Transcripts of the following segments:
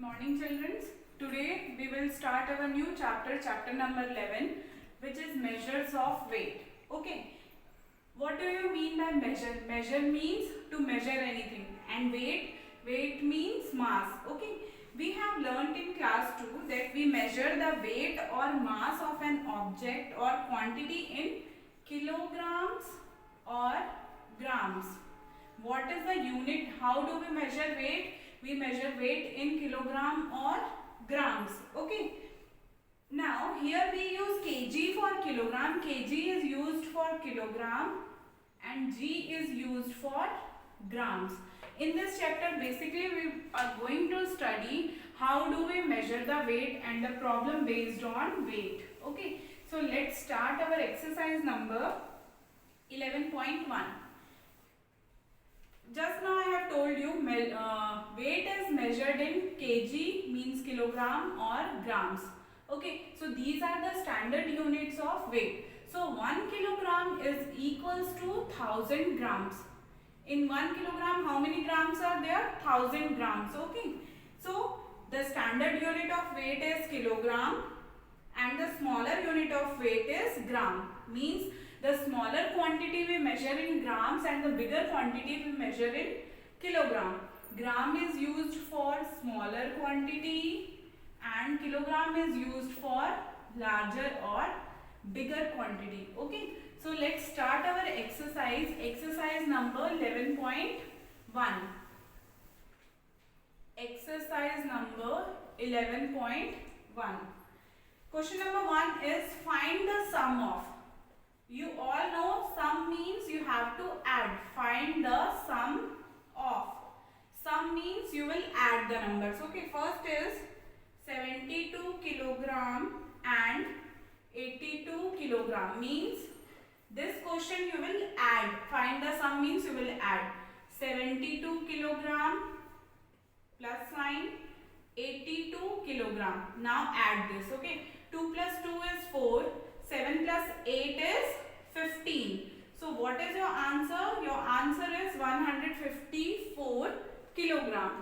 Good morning, children. Today we will start our new chapter, chapter number 11, which is measures of weight. Okay. What do you mean by measure? Measure means to measure anything, and weight means mass. Okay. We have learnt in class 2 that we measure the weight or mass of an object or quantity in kilograms or grams. What is the unit? How do we measure weight? We measure weight in kilogram or grams. Okay. Now here we use kg for kilogram. Kg is used for kilogram and g is used for grams. In this chapter basically we are going to study how do we measure the weight and the problem based on weight. Okay. So let's start our exercise number 11.1. Just now I have told you weight is measured in kg means kilogram or grams. Okay, so these are the standard units of weight. So 1 kilogram is equals to 1000 grams. In 1 kilogram how many grams are there? 1000 grams. Okay, so the standard unit of weight is kilogram and the smaller unit of weight is gram. Means the smaller quantity we measure in grams and the bigger quantity we measure in kilogram. Gram is used for smaller quantity and kilogram is used for larger or bigger quantity. Okay. So let's start our exercise. Exercise number 11.1. Exercise number 11.1. Question number 1 is find the sum of. You all know sum means you have to add. Find the sum of. Sum means you will add the numbers. Okay, first is 72 kilogram and 82 kilogram. Means this question you will add. Find the sum means you will add 72 kilogram plus sign 82 kilogram. Now add this. Okay, 2 plus 2 is 4. 7 plus 8 is 15. So what is your answer? Your answer is 154 kilogram.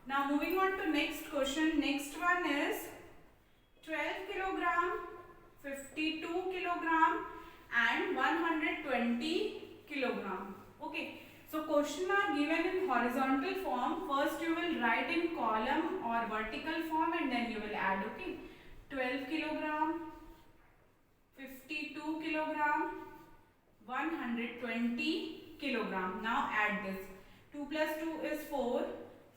Now moving on to next question. Next one is 12 kilogram, 52 kilogram and 120 kilogram. Okay. So question are given in horizontal form. First you will write in column or vertical form and then you will add. Okay. 12 kilogram, 52 kilogram, 120 kilogram. Now add this. 2 plus 2 is 4,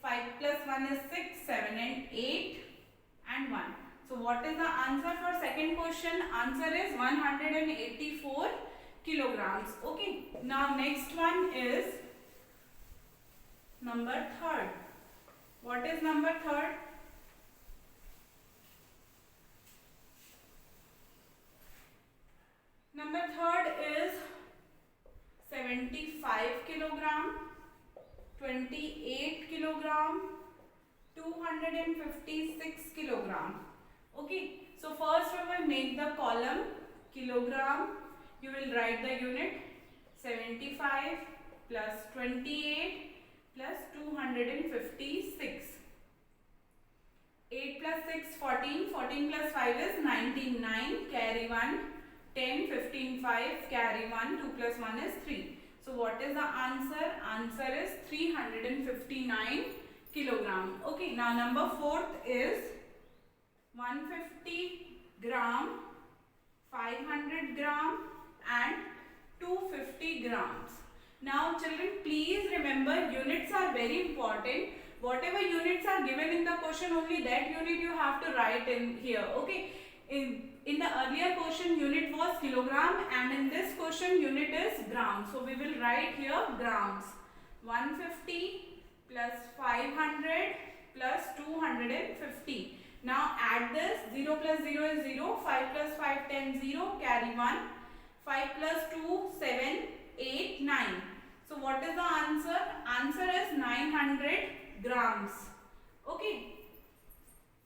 5 plus 1 is 6, 7 and 8 and 1. So what is the answer for second question? Answer is 184 kilograms. Okay. Now next one is number third. What is number third? Number third is 75 kilogram, 28 kilogram, 256 kilogram. Okay, so first we will make the column kilogram. You will write the unit 75 plus 28 plus 256. 8 plus 6, 14. 14 plus 5 is 19. 9, carry 1. 10, 15, 5, carry 1, 2 plus 1 is 3. So what is the answer? Answer is 359 kilogram. Okay, now number fourth is 150 gram, 500 gram and 250 grams. Now children, please remember units are very important. Whatever units are given in the question, only that unit you have to write in here. Okay. In the earlier question unit was kilogram and in this question unit is gram. So we will write here grams. 150 plus 500 plus 250. Now add this. 0 plus 0 is 0. 5 plus 5, 10, 0. Carry 1. 5 plus 2, 7, 8, 9. So what is the answer? Answer is 900 grams. Okay.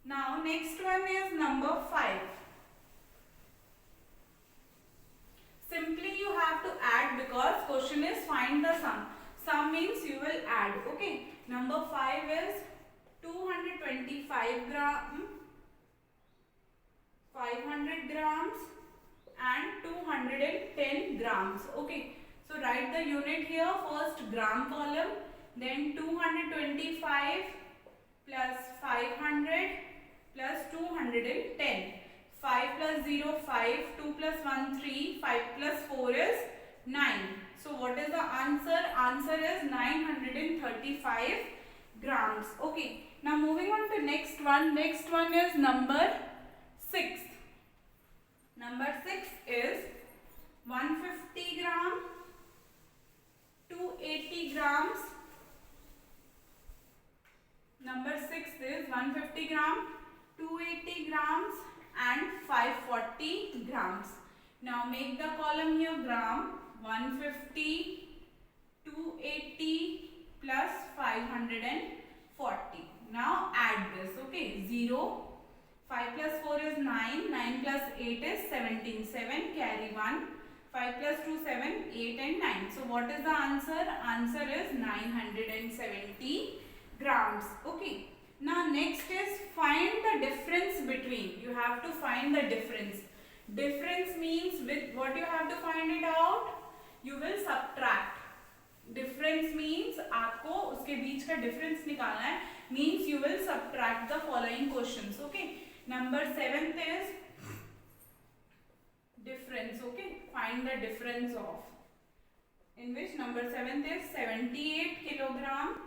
Now next one is number 5. Simply you have to add because question is find the sum. Sum means you will add. Okay. Number 5 is 220 525 gram, 500 grams and 210 grams. Okay, so write the unit here. First gram column, then 225 plus 500 plus 210. 5 plus 0 5, 2 plus 1 3, 5 plus 4 is 9. So what is the answer? Answer is 935 grams. Okay, now moving on to next one. Next one is number 6. Number 6 is 150 gram, 280 grams. Number 6 is 150 gram, 280 grams and 540 grams. Now make the column here gram. 150, 280 plus 540. Now add this. Okay, 0. 5 plus 4 is 9. 9 plus 8 is 17. 7 carry 1. 5 plus 2 7, 8 and 9. So what is the answer? Answer is 970 grams. Okay. Now next is find the difference between. You have to find the difference. Difference means with what you have to find it out. You will subtract. Difference means आपको उसके बीच का difference निकालना है. Means you will subtract the following questions. Okay. Number 7th is difference. Okay. Find the difference of. In which number 7th is 78 kilogram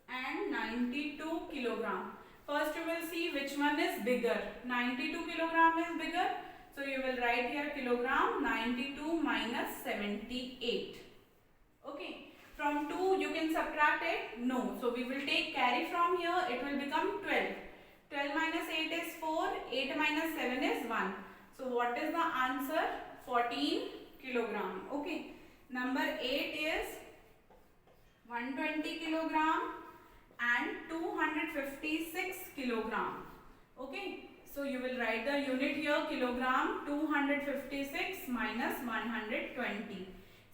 and 92 kilogram. First you will see which one is bigger. 92 kilogram is bigger. So you will write here kilogram. 92 minus 78. Okay. From 2 you can subtract it? No. So we will take carry from here. It will become 12. 12 minus 8 is 4. 8 minus 7 is 1. So what is the answer? 14 kilogram. Okay. Number 8 is 120 kilogram and 256 kilogram. Okay. So you will write the unit here kilogram. 256 minus 120.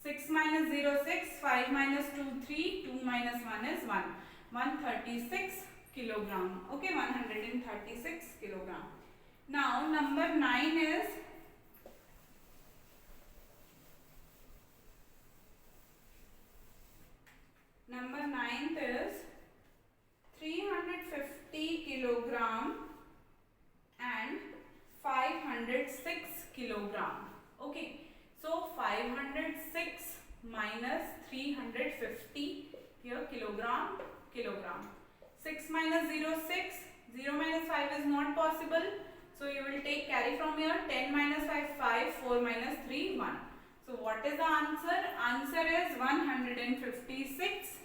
6 minus 0 6. 5 minus 2 3. 2 minus 1 is 1. 136 kilogram. Okay, 136 kilogram. Now number 9 is number 9th is 350 kilogram and 506 kilogram. Okay, so 506 minus 350 here kilogram. 6 minus 0 6. 0 minus 5 is not possible. So you will take carry from here. 10 minus 5 5. 4 minus 3 1. So what is the answer? Answer is 156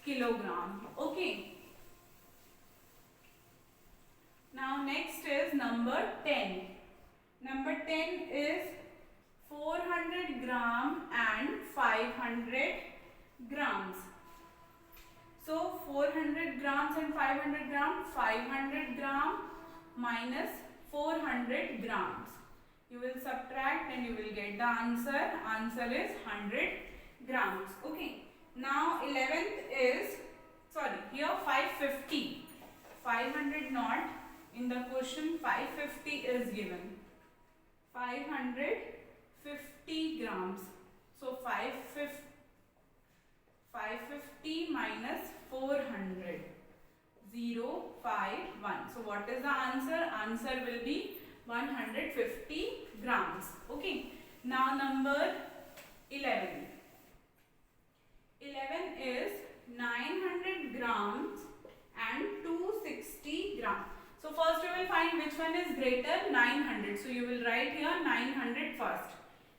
kilogram. Okay. Now next is number 10. Number 10 is 400 gram and 500 grams. So 400 grams and 500 grams. 500 gram minus 400 grams. You will subtract and you will get the answer. Answer is 100 grams. Okay. Now 11th is, sorry, here 550. 500 not. In the question 550 is given. 550 grams. So 550 minus 400. 0, 5, 1. So what is the answer? Answer will be 150 grams. Okay. Now number 11. 11 is 900 grams and 260 grams. So first you will find which one is greater. 900. So you will write here 900 first.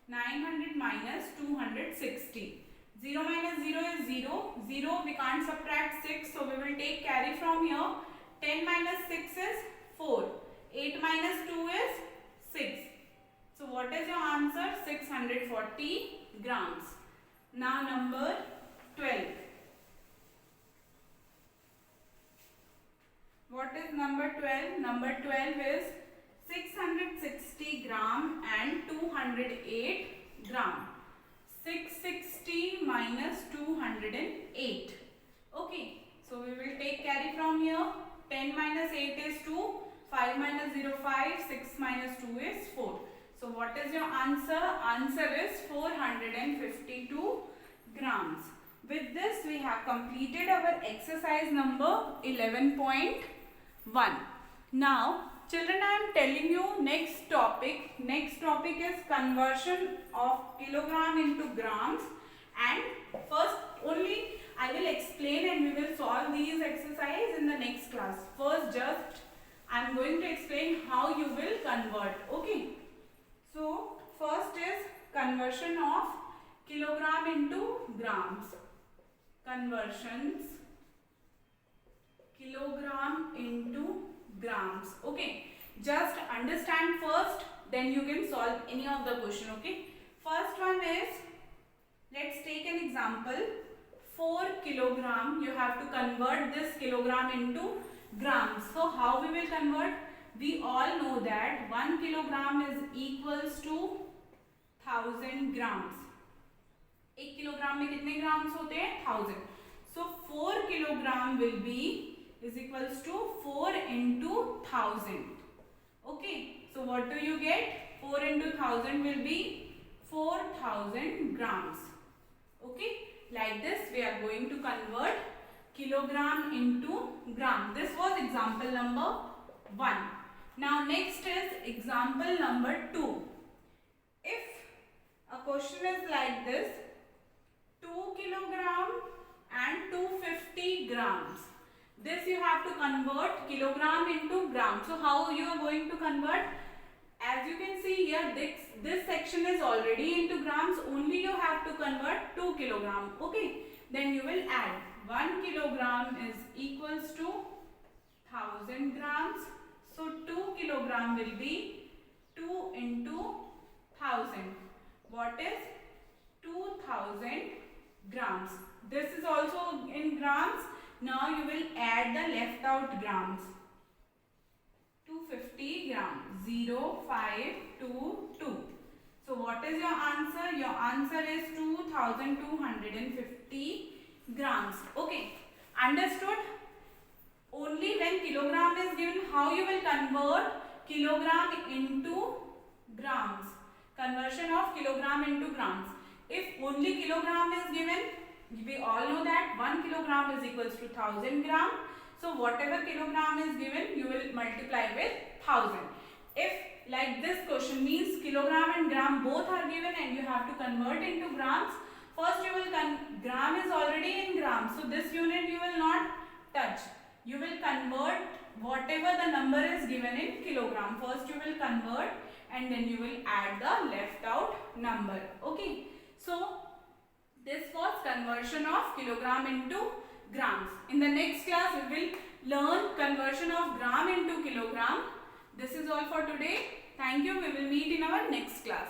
900 minus 260. 0 minus 0 is 0. 0 we can't subtract 6. So we will take carry from here. 10 minus 6 is 4. 8 minus 2 is 6. So what is your answer? 640 grams. Now number 12. What is number 12? Number 12 is 660 gram and 208 gram. 660 minus 208. Okay. So we will take carry from here. 10 minus 8 is 2, 5 minus 0 5, 6 minus 2 is 4. So what is your answer? Answer is 452 grams. With this we have completed our exercise number 11.1. Now children, I am telling you next topic. Next topic is conversion of kilogram into grams, and first only I will explain and we will solve these exercises in the next class. First just I am going to explain how you will convert. Okay. So first is conversion of kilogram into grams. Conversions kilogram into grams. Okay. Just understand first, then you can solve any of the question. Okay. First one is, let's take an example. 4 kilogram. You have to convert this kilogram into grams. So how we will convert? We all know that 1 kilogram is equals to 1000 grams. 1 kilogram में कितने grams होते हैं? 1000. So 4 kilogram will be is equals to 4 into 1000. Okay. So what do you get? 4 into 1000 will be 4000 grams. Okay. Like this we are going to convert kilogram into gram. This was example number 1. Now next is example number 2. If a question is like this, 2 kilogram and 250 grams. This you have to convert kilogram into gram. So how you are going to convert? As you can see here, this section is already into grams. Only you have to convert 2 kilogram. Okay. Then you will add 1 kilogram is equals to 1000 grams. So 2 kilogram will be 2 into 1000. What is 2000 grams? This is also in grams. Now you will add the left out grams. 250 grams. 0, 5, 2, 2. So what is your answer? Your answer is 2250 grams. Okay. Understood? Only when kilogram is given, how you will convert kilogram into grams. Conversion of kilogram into grams. If only kilogram is given, we all know that 1 kilogram is equals to 1000 gram. So whatever kilogram is given, you will multiply with 1000. If like this question means kilogram and gram both are given and you have to convert into grams, first you will gram is already in grams. So this unit you will not touch. You will convert whatever the number is given in kilogram. First you will convert and then you will add the left out number. Okay. So this was conversion of kilogram into grams. In the next class we will learn conversion of gram into kilogram. This is all for today. Thank you. We will meet in our next class.